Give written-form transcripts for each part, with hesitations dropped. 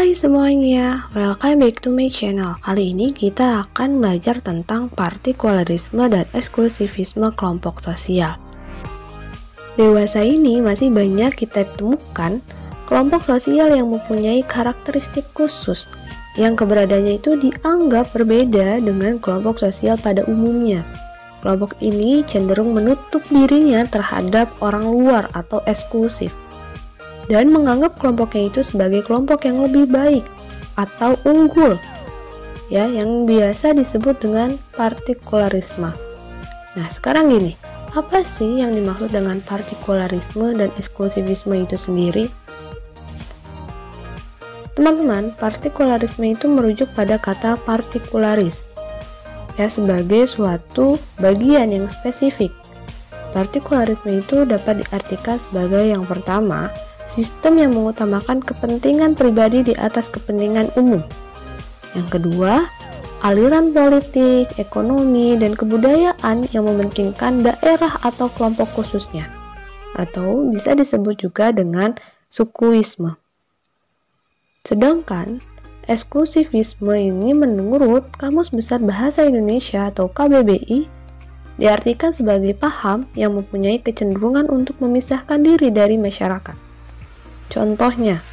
Hai semuanya, welcome back to my channel. Kali ini kita akan belajar tentang partikularisme dan eksklusivisme kelompok sosial. Dewasa ini masih banyak kita temukan kelompok sosial yang mempunyai karakteristik khusus, yang keberadaannya itu dianggap berbeda dengan kelompok sosial pada umumnya. Kelompok ini cenderung menutup dirinya terhadap orang luar atau eksklusif, dan menganggap kelompoknya itu sebagai kelompok yang lebih baik atau unggul, ya, yang biasa disebut dengan partikularisme. Nah, sekarang gini, apa sih yang dimaksud dengan partikularisme dan eksklusivisme itu sendiri? Teman-teman, partikularisme itu merujuk pada kata partikularis, ya, sebagai suatu bagian yang spesifik. Partikularisme itu dapat diartikan sebagai yang pertama, sistem yang mengutamakan kepentingan pribadi di atas kepentingan umum. Yang kedua, aliran politik, ekonomi, dan kebudayaan yang mementingkan daerah atau kelompok khususnya, atau bisa disebut juga dengan sukuisme. Sedangkan eksklusivisme ini menurut Kamus Besar Bahasa Indonesia atau KBBI diartikan sebagai paham yang mempunyai kecenderungan untuk memisahkan diri dari masyarakat. Contohnya,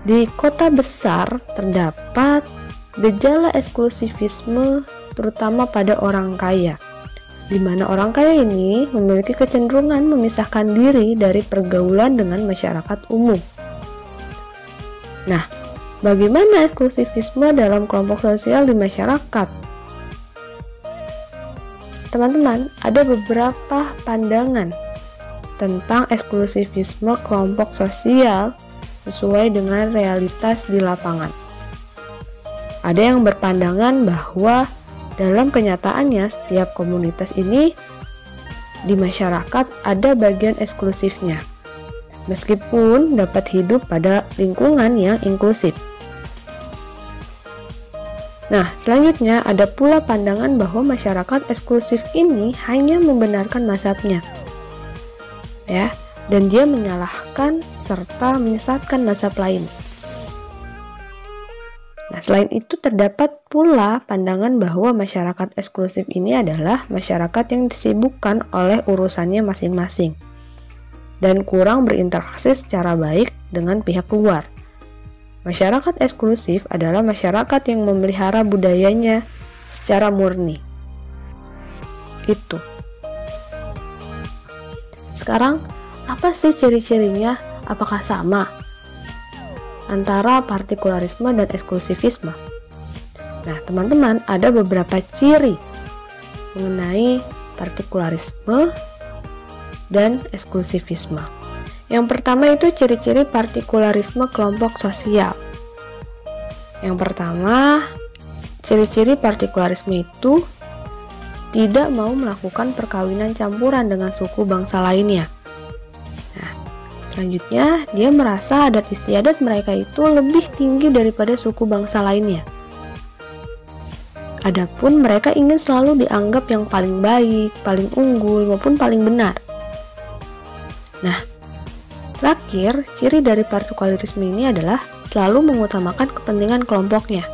di kota besar terdapat gejala eksklusivisme terutama pada orang kaya, di mana orang kaya ini memiliki kecenderungan memisahkan diri dari pergaulan dengan masyarakat umum. Nah, bagaimana eksklusivisme dalam kelompok sosial di masyarakat? Teman-teman, ada beberapa pandangan tentang eksklusivisme kelompok sosial sesuai dengan realitas di lapangan. Ada yang berpandangan bahwa dalam kenyataannya setiap komunitas ini di masyarakat ada bagian eksklusifnya, meskipun dapat hidup pada lingkungan yang inklusif. Nah, selanjutnya ada pula pandangan bahwa masyarakat eksklusif ini hanya membenarkan mazhabnya, ya, dan dia menyalahkan serta menyesatkan mazhab lain. Nah, selain itu terdapat pula pandangan bahwa masyarakat eksklusif ini adalah masyarakat yang disibukkan oleh urusannya masing-masing dan kurang berinteraksi secara baik dengan pihak luar. Masyarakat eksklusif adalah masyarakat yang memelihara budayanya secara murni. Itu. Sekarang, apa sih ciri-cirinya? Apakah sama antara partikularisme dan eksklusivisme? Nah, teman-teman, ada beberapa ciri mengenai partikularisme dan eksklusivisme. Yang pertama itu ciri-ciri partikularisme kelompok sosial. Yang pertama, ciri-ciri partikularisme itu tidak mau melakukan perkawinan campuran dengan suku bangsa lainnya. Nah, selanjutnya dia merasa adat istiadat mereka itu lebih tinggi daripada suku bangsa lainnya. Adapun mereka ingin selalu dianggap yang paling baik, paling unggul, maupun paling benar. Nah, terakhir, ciri dari partikularisme ini adalah selalu mengutamakan kepentingan kelompoknya.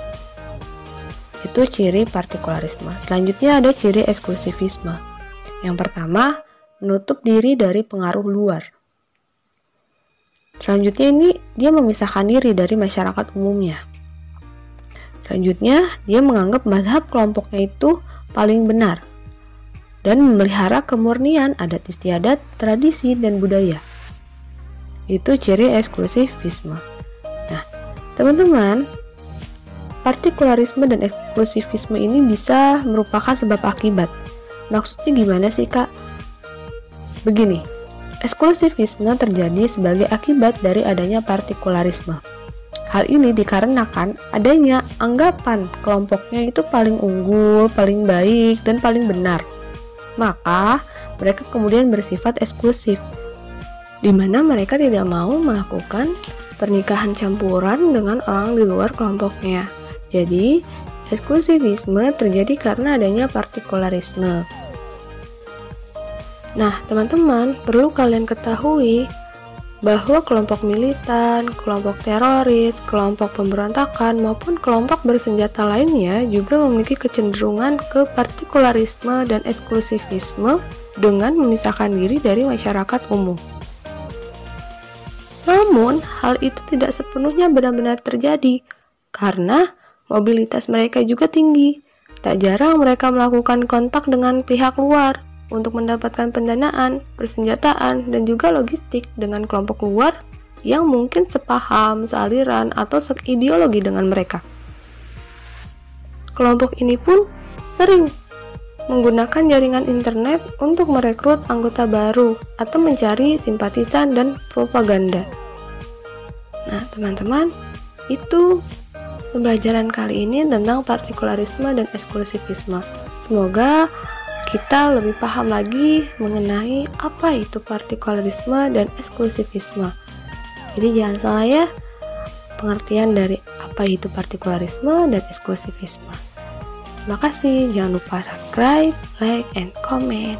Itu ciri partikularisme. Selanjutnya ada ciri eksklusivisme. Yang pertama, menutup diri dari pengaruh luar. Selanjutnya ini dia memisahkan diri dari masyarakat umumnya. Selanjutnya, dia menganggap mazhab kelompoknya itu paling benar dan memelihara kemurnian adat istiadat, tradisi, dan budaya. Itu ciri eksklusivisme. Nah, teman-teman, partikularisme dan eksklusivisme ini bisa merupakan sebab akibat. Maksudnya gimana sih, Kak? Begini, eksklusivisme terjadi sebagai akibat dari adanya partikularisme. Hal ini dikarenakan adanya anggapan kelompoknya itu paling unggul, paling baik, dan paling benar. Maka, mereka kemudian bersifat eksklusif, di mana mereka tidak mau melakukan pernikahan campuran dengan orang di luar kelompoknya. Jadi, eksklusivisme terjadi karena adanya partikularisme. Nah, teman-teman, perlu kalian ketahui bahwa kelompok militan, kelompok teroris, kelompok pemberontakan, maupun kelompok bersenjata lainnya juga memiliki kecenderungan ke partikularisme dan eksklusivisme dengan memisahkan diri dari masyarakat umum. Namun, hal itu tidak sepenuhnya benar-benar terjadi, karena mobilitas mereka juga tinggi. Tak jarang mereka melakukan kontak dengan pihak luar untuk mendapatkan pendanaan, persenjataan, dan juga logistik dengan kelompok luar yang mungkin sepaham, sealiran, atau seideologi dengan mereka. Kelompok ini pun sering menggunakan jaringan internet untuk merekrut anggota baru atau mencari simpatisan dan propaganda. Nah, teman-teman, itu pembelajaran kali ini tentang partikularisme dan eksklusivisme. Semoga kita lebih paham lagi mengenai apa itu partikularisme dan eksklusivisme. Jadi jangan salah ya, pengertian dari apa itu partikularisme dan eksklusivisme. Terima kasih, jangan lupa subscribe, like, and comment.